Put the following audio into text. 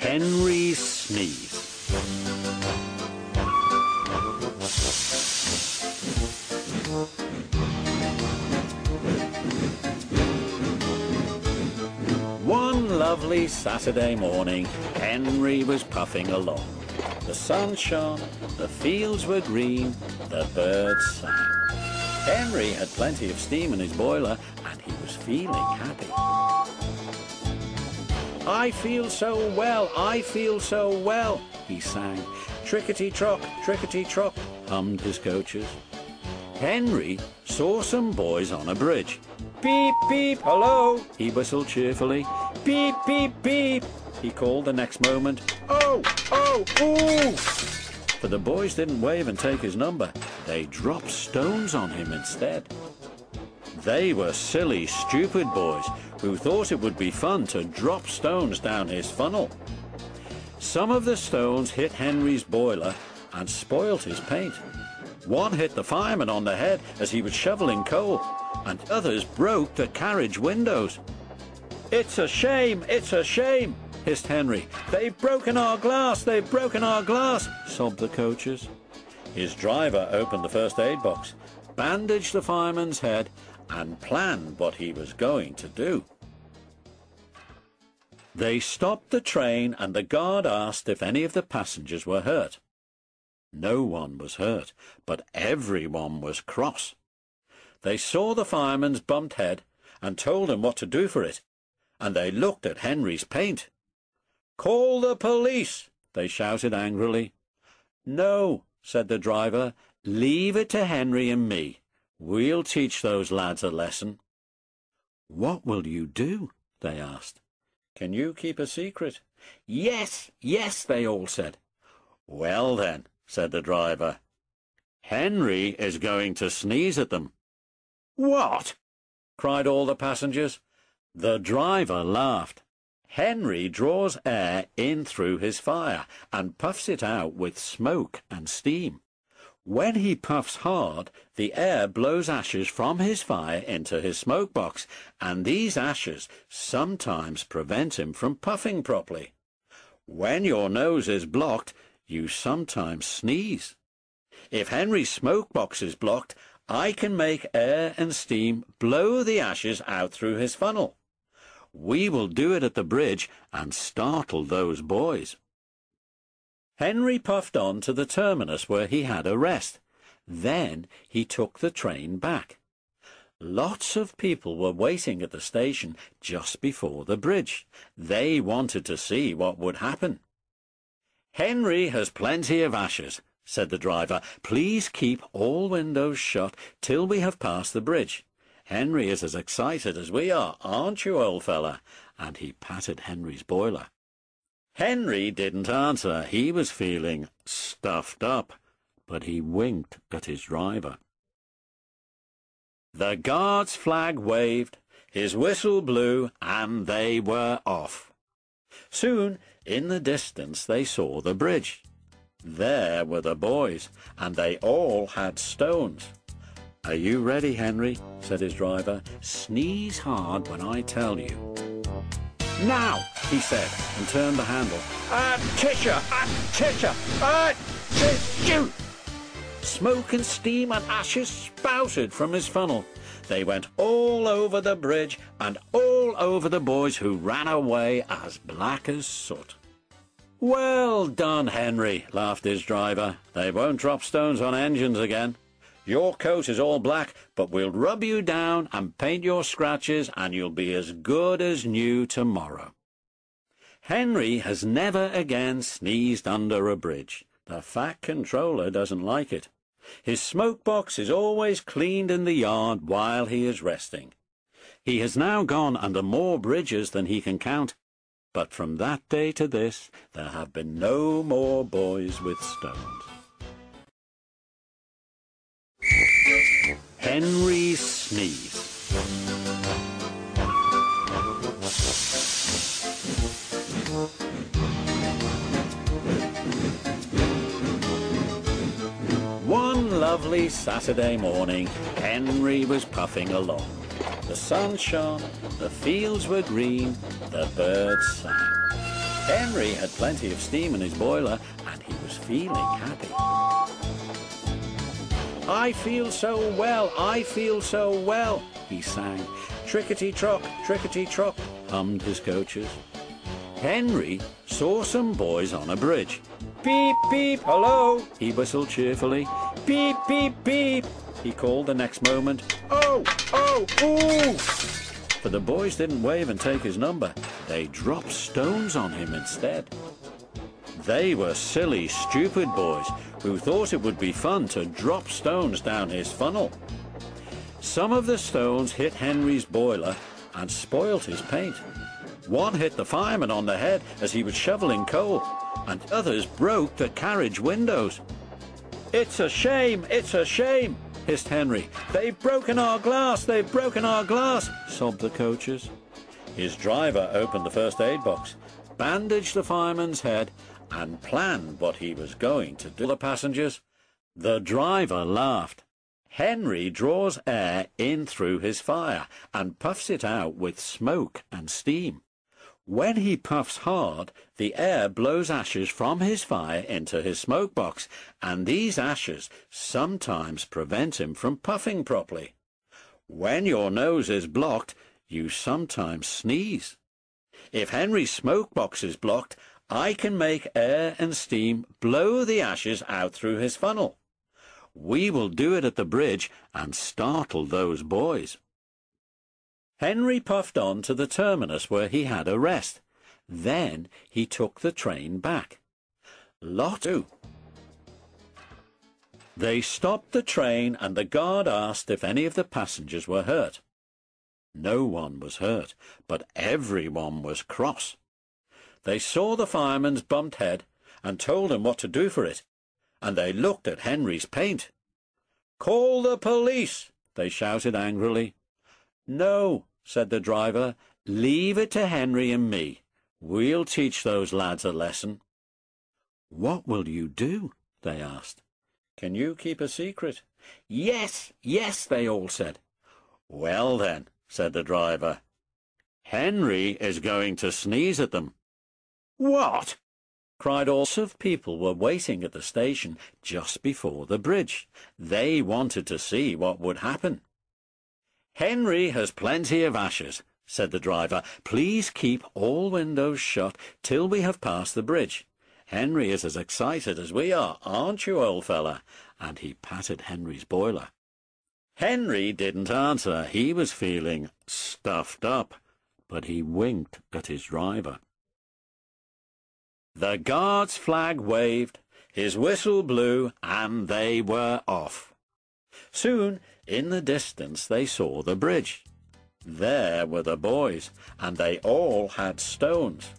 Henry's Sneeze. One lovely Saturday morning, Henry was puffing along. The sun shone, the fields were green, the birds sang. Henry had plenty of steam in his boiler, and he was feeling happy. I feel so well, I feel so well, he sang. Trickety-trock, hummed his coaches. Henry saw some boys on a bridge. Beep, beep, hello, he whistled cheerfully. Beep, beep, beep, he called the next moment. Oh, oh, ooh! But the boys didn't wave and take his number. They dropped stones on him instead. They were silly, stupid boys who thought it would be fun to drop stones down his funnel. Some of the stones hit Henry's boiler and spoilt his paint. One hit the fireman on the head as he was shoveling coal, and others broke the carriage windows. It's a shame, hissed Henry. They've broken our glass, sobbed the coaches. His driver opened the first aid box, bandaged the fireman's head, and planned what he was going to do. They stopped the train, and the guard asked if any of the passengers were hurt. No one was hurt, but everyone was cross. They saw the fireman's bumped head and told him what to do for it, and they looked at Henry's paint. "Call the police!" they shouted angrily. "No," said the driver, "leave it to Henry and me. We'll teach those lads a lesson." "What will you do?" they asked. "Can you keep a secret?" "Yes, yes," they all said. "Well then," said the driver, "Henry is going to sneeze at them." "What?" cried all the passengers. The driver laughed. Henry draws air in through his fire and puffs it out with smoke and steam. When he puffs hard, the air blows ashes from his fire into his smoke box, and these ashes sometimes prevent him from puffing properly. When your nose is blocked, you sometimes sneeze. If Henry's smoke box is blocked, I can make air and steam blow the ashes out through his funnel. We will do it at the bridge and startle those boys. Henry puffed on to the terminus where he had a rest. Then he took the train back. Lots of people were waiting at the station just before the bridge. They wanted to see what would happen. "Henry has plenty of ashes," said the driver. "Please keep all windows shut till we have passed the bridge. Henry is as excited as we are, aren't you, old fella?" And he patted Henry's boiler. Henry didn't answer. He was feeling stuffed up, but he winked at his driver. The guard's flag waved, his whistle blew, and they were off. Soon, in the distance, they saw the bridge. There were the boys, and they all had stones. "Are you ready, Henry?" said his driver. "Sneeze hard when I tell you." "Now," he said, and turned the handle. "Tisha! Tisha! Smoke and steam and ashes spouted from his funnel. They went all over the bridge and all over the boys, who ran away as black as soot. "Well done, Henry," laughed his driver. "They won't drop stones on engines again. Your coat is all black, but we'll rub you down and paint your scratches, and you'll be as good as new tomorrow." Henry has never again sneezed under a bridge. The Fat Controller doesn't like it. His smoke box is always cleaned in the yard while he is resting. He has now gone under more bridges than he can count, but from that day to this there have been no more boys with stones. Henry's Sneeze. One lovely Saturday morning, Henry was puffing along. The sun shone, the fields were green, the birds sang. Henry had plenty of steam in his boiler, and he was feeling happy. "I feel so well, I feel so well," he sang. "Trickety-trock, trickety-trock," hummed his coaches. Henry saw some boys on a bridge. "Beep, beep, hello," he whistled cheerfully. "Beep, beep, beep," he called the next moment. "Oh, oh, ooh!" But the boys didn't wave and take his number. They dropped stones on him instead. They were silly, stupid boys who thought it would be fun to drop stones down his funnel. Some of the stones hit Henry's boiler and spoilt his paint. One hit the fireman on the head as he was shoveling coal, and others broke the carriage windows. "It's a shame, it's a shame," hissed Henry. "They've broken our glass, they've broken our glass," sobbed the coaches. His driver opened the first aid box, bandaged the fireman's head, and planned what he was going to do. The passengers. The driver laughed. Henry draws air in through his fire and puffs it out with smoke and steam. When he puffs hard, the air blows ashes from his fire into his smoke box, and these ashes sometimes prevent him from puffing properly. When your nose is blocked, you sometimes sneeze. If Henry's smoke box is blocked, I can make air and steam blow the ashes out through his funnel. We will do it at the bridge and startle those boys. Henry puffed on to the terminus where he had a rest. Then he took the train back. Lot 2. They stopped the train and the guard asked if any of the passengers were hurt. No one was hurt, but everyone was cross. They saw the fireman's bumped head and told him what to do for it, and they looked at Henry's paint. "Call the police!" they shouted angrily. "No," said the driver, "leave it to Henry and me. We'll teach those lads a lesson." "What will you do?" they asked. "Can you keep a secret?" "Yes, yes," they all said. "Well then," said the driver, "Henry is going to sneeze at them." "What?" cried all. Lots of people were waiting at the station just before the bridge. They wanted to see what would happen. "Henry has plenty of ashes," said the driver. "Please keep all windows shut till we have passed the bridge. Henry is as excited as we are, aren't you, old fella?" And he patted Henry's boiler. Henry didn't answer. He was feeling stuffed up, but he winked at his driver. The guard's flag waved, his whistle blew, and they were off. Soon, in the distance, they saw the bridge. There were the boys, and they all had stones.